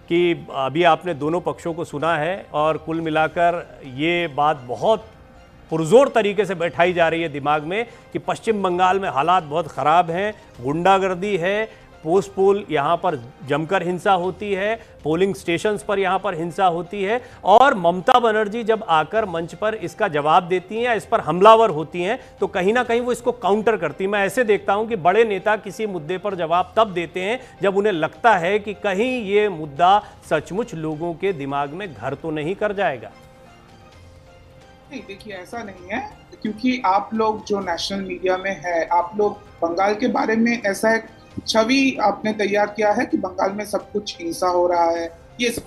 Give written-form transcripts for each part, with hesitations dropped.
कि अभी आपने दोनों पक्षों को सुना है और कुल मिलाकर ये बात बहुत पुरजोर तरीके से बैठाई जा रही है दिमाग में कि पश्चिम बंगाल में हालात बहुत ख़राब हैं, गुंडागर्दी है, पोस्ट पोल यहाँ पर जमकर हिंसा होती है, पोलिंग स्टेशंस पर यहाँ पर हिंसा होती है, और ममता बनर्जी जब आकर मंच पर इसका जवाब देती हैं या इस पर हमलावर होती हैं तो कहीं ना कहीं वो इसको काउंटर करती हैं। मैं ऐसे देखता हूं कि बड़े नेता किसी मुद्दे पर जवाब तब देते हैं जब उन्हें लगता है कि कहीं ये मुद्दा सचमुच लोगों के दिमाग में घर तो नहीं कर जाएगा। नहीं, देखिए ऐसा नहीं है, क्योंकि आप लोग जो नेशनल मीडिया में है, आप लोग बंगाल के बारे में ऐसा एक छवि आपने तैयार किया है कि बंगाल में सब कुछ हिंसा हो रहा है। ये सब,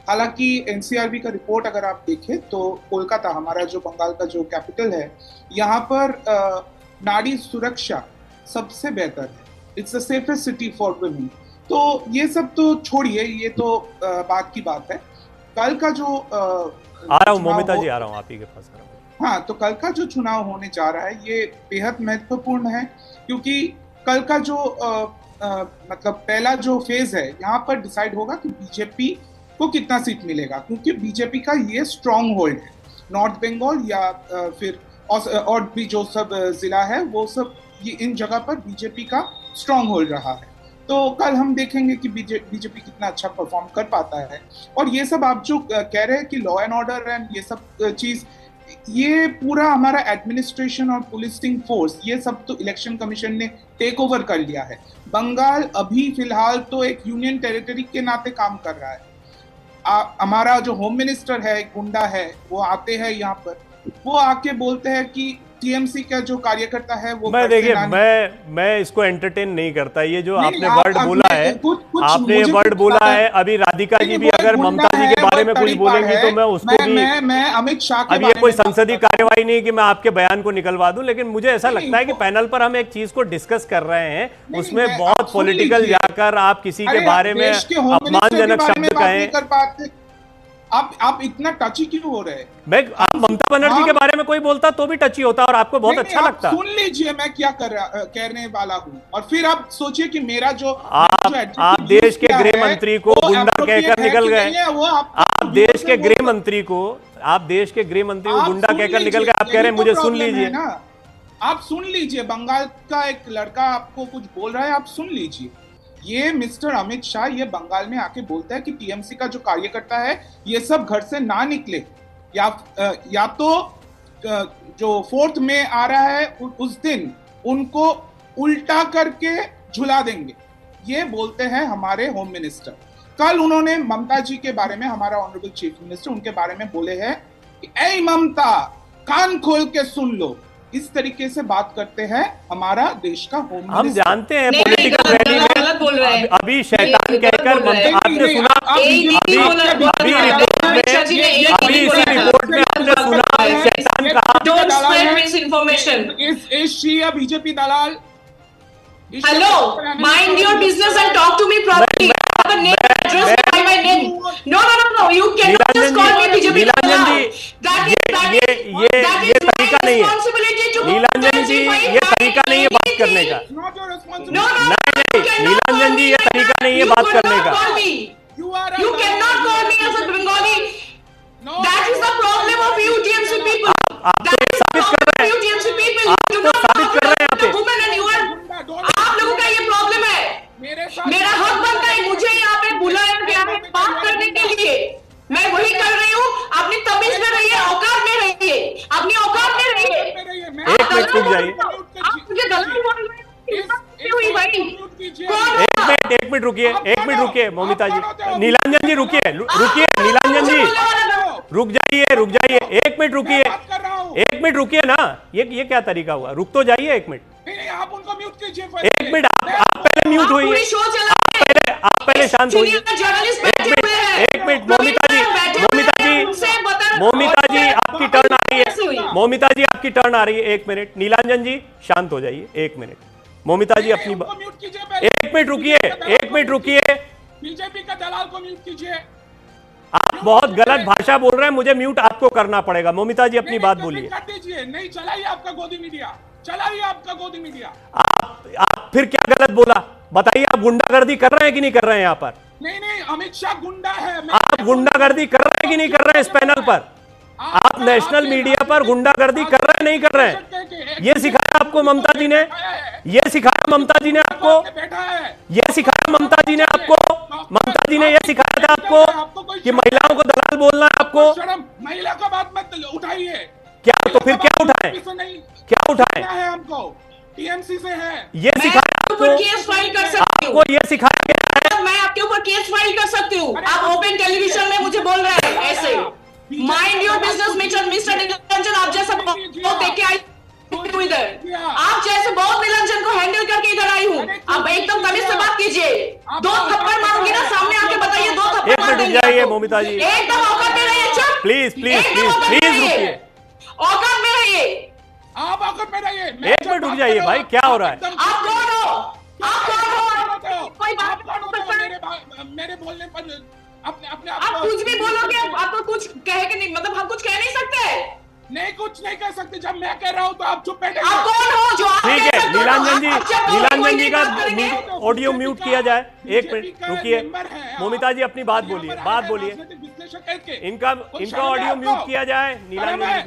हालांकि एनसीआरबी का रिपोर्ट अगर आप देखें तो कोलकाता, हमारा जो बंगाल का जो कैपिटल है, यहाँ पर नारी सुरक्षा सबसे बेहतर है। It's the safest city for women. तो ये सब तो छोड़िए, ये तो बात की बात है। कल का जो आ रहा हूँ मोमिता जी, आ रहा हूँ आप ही के पास आ रहा हूँ। हाँ, तो कल का जो चुनाव होने जा रहा है ये बेहद महत्वपूर्ण है, क्योंकि कल का जो मतलब पहला जो फेज है, यहाँ पर डिसाइड होगा कि बीजेपी को कितना सीट मिलेगा, क्योंकि बीजेपी का ये स्ट्रॉन्ग होल्ड है। नॉर्थ बंगाल या फिर और भी जो सब जिला है वो सब, ये इन जगह पर बीजेपी का स्ट्रॉन्ग होल्ड रहा है। तो कल हम देखेंगे कि बीजेपी कितना अच्छा परफॉर्म कर पाता है। और ये सब आप जो कह रहे हैं कि लॉ एंड ऑर्डर एंड ये सब चीज, ये पूरा हमारा एडमिनिस्ट्रेशन और पुलिसिंग फोर्स, ये सब तो इलेक्शन कमीशन ने टेक ओवर कर लिया है। बंगाल अभी फिलहाल तो एक यूनियन टेरिटरी के नाते काम कर रहा है। हमारा जो होम मिनिस्टर है, गुंडा है, वो आते हैं यहाँ पर, वो आके बोलते हैं कि टीएमसी का जो कार्यकर्ता है वो, मैं देखिए मैं इसको एंटरटेन नहीं करता। ये जो आपने वर्ड बोला है, आपने ये वर्ड बोला है, अभी राधिका जी भी अगर ममता जी के बारे में कुछ बोलेंगी तो मैं उसको भी, मैं अमित शाह के, अब ये कोई संसदीय कार्यवाही नहीं कि मैं आपके बयान को निकलवा दूं, लेकिन मुझे ऐसा लगता है कि पैनल पर हम एक चीज को डिस्कस कर रहे हैं, उसमें बहुत पॉलिटिकल जाकर आप किसी के बारे में अपमानजनक शब्द कहें। आप इतना टची क्यों हो रहे हैं? मैं आप ममता बनर्जी के बारे में कोई बोलता तो भी टची होता और आपको बहुत अच्छा लगता। सुन लीजिए मैं क्या कहने वाला हूँ, और फिर आप सोचिए कि मेरा जो आप देश के गृह मंत्री को गुंडा कहकर निकल गए। आप देश के गृह मंत्री को गुंडा कहकर निकल गए। आप कह रहे हैं मुझे सुन लीजिए। आप सुन लीजिए, बंगाल का एक लड़का आपको कुछ बोल रहा है, आप सुन लीजिए। ये मिस्टर अमित शाह ये बंगाल में आके बोलता है कि टीएमसी का जो कार्यकर्ता है ये सब घर से ना निकले, या तो जो 4 मई आ रहा है उस दिन उनको उल्टा करके झुला देंगे। ये बोलते हैं हमारे होम मिनिस्टर। कल उन्होंने ममता जी के बारे में, हमारा ऑनरेबल चीफ मिनिस्टर, उनके बारे में बोले हैं कि ऐ ममता, कान खोल के सुन लो। इस तरीके से बात करते हैं हमारा देश का होम मिनिस्टर। हम जानते हैं पॉलिटिकल रैली में अभी शैतान कहकर आपने सुना, अभी रिपोर्ट में आपने सुना शैतान कहा। Is she a BJP Dalal? Hello, mind your business and talk to me properly. Have a name, address by my name. No. You cannot just call me BJP. Nilanjan जी, ये तरीका नहीं है। नीलांजन जी, ये तरीका नहीं है बात करने का। नहीं, नीलांजन जी, ये तरीका नहीं है बात करने का। You cannot call me as a Bengali. That is the problem of you TMC people. आप तो ये साबित कर रहे हैं। आप तो साबित कर रहे हैं यहाँ पे। आप लोगों का ये प्रॉब्लम है। मेरा हक बनता है, मुझे यहाँ पे बुलाया गया है बात करने के लिए, मैं वही कर रही हूँ। अपनी तमीज में रहिए, औकात में रहिए, अपनी औकात में रहिए। एक मिनट रुक जाइए, आप मुझे गलत बोल रहे हैं। एक मिनट रुकिए मोमिता जी, नीलांजन जी रुकिए, नीलांजन जी रुक जाइए, एक मिनट रुकिए ना। ये क्या तरीका हुआ? रुक तो जाइए एक मिनट। आप उनको म्यूट कीजिए। एक मिनट, आप पहले म्यूट होइए, आप पहले शांत होइए। एक मिनट मोमिता जी आपकी टर्न आ रही है। एक मिनट नीलांजन जी शांत हो जाइए, एक मिनट। मोमिता जी अपनी एक मिनट रुकिए। बीजेपी का दलाल को म्यूट कीजिए। आप बहुत गलत भाषा बोल रहे हैं, मुझे म्यूट आपको करना पड़ेगा। मोमिता जी अपनी बात बोलिए। कर दीजिए। नहीं, चलाइए आपका गोदी मीडिया। आप फिर क्या गलत बोला बताइए। आप गुंडागर्दी कर रहे हैं कि नहीं कर रहे हैं यहाँ पर? नहीं नहीं, अमित शाह गुंडा है। आप गुंडागर्दी कर रहे हैं कि नहीं कर रहे हैं? इस पैनल पर आप नेशनल मीडिया पर गुंडागर्दी कर रहे हैं नहीं कर रहे हैं? ये सिखाया आपको ममता जी ने? ये सिखाया ममता जी ने आपको? ये सिखाया ममता जी ने आपको? ममता जी ने ये सिखाया था आपको कि महिलाओं को दलाल बोलना है आपको? महिला का बात मत उठाइए। क्या तो फिर क्या उठाएं? क्या उठाएं? हमको टीएमसी से है। ये सिखाया आपको? केस फाइल कर सकती हूँ। आपको ये सिखाया गया है? मैं आपके ऊपर केस फाइल कर सकती हूँ। आप ओपन टेलीविजन में मुझे बोल रहे हैं ऐसे। Mind your business mister Niranjan. आप जैसा बहुत देख के आई हूँ इधर। आप जैसे बहुत निरंजन को हैंडल करके इधर आई हूँ। आप एकदम तमीज से बात कीजिए। 2 थप्पड़ मारूंगी ना, सामने आके बताइए 2 थप्पड़। एक मिनट रुक जाइए मोमिता जी, एकदम औकात में रहिए। चुप प्लीज प्लीज प्लीज प्लीज रुकिए। औकात में रहिए। आप औकात में रहिए। एक मिनट रुक जाइए भाई, क्या हो रहा है? आप कौन हो? आप कौन हो? कोई बात मेरे बोलने पर अपने आप कुछ भी बोलोगे, आपको कुछ कहे के नहीं, मतलब हम कुछ कह नहीं सकते। नहीं, कुछ नहीं कह सकते। जब मैं कह रहा हूँ तो आप चुप बैठे। आप कौन हो जो आप ठीक है, नीलांजन जी का का ऑडियो म्यूट किया जाए। एक मिनट रुकिए मोमिता जी, अपनी बात बोलिए, बात बोलिए। इनका ऑडियो म्यूट किया जाए नीलांजन जी का।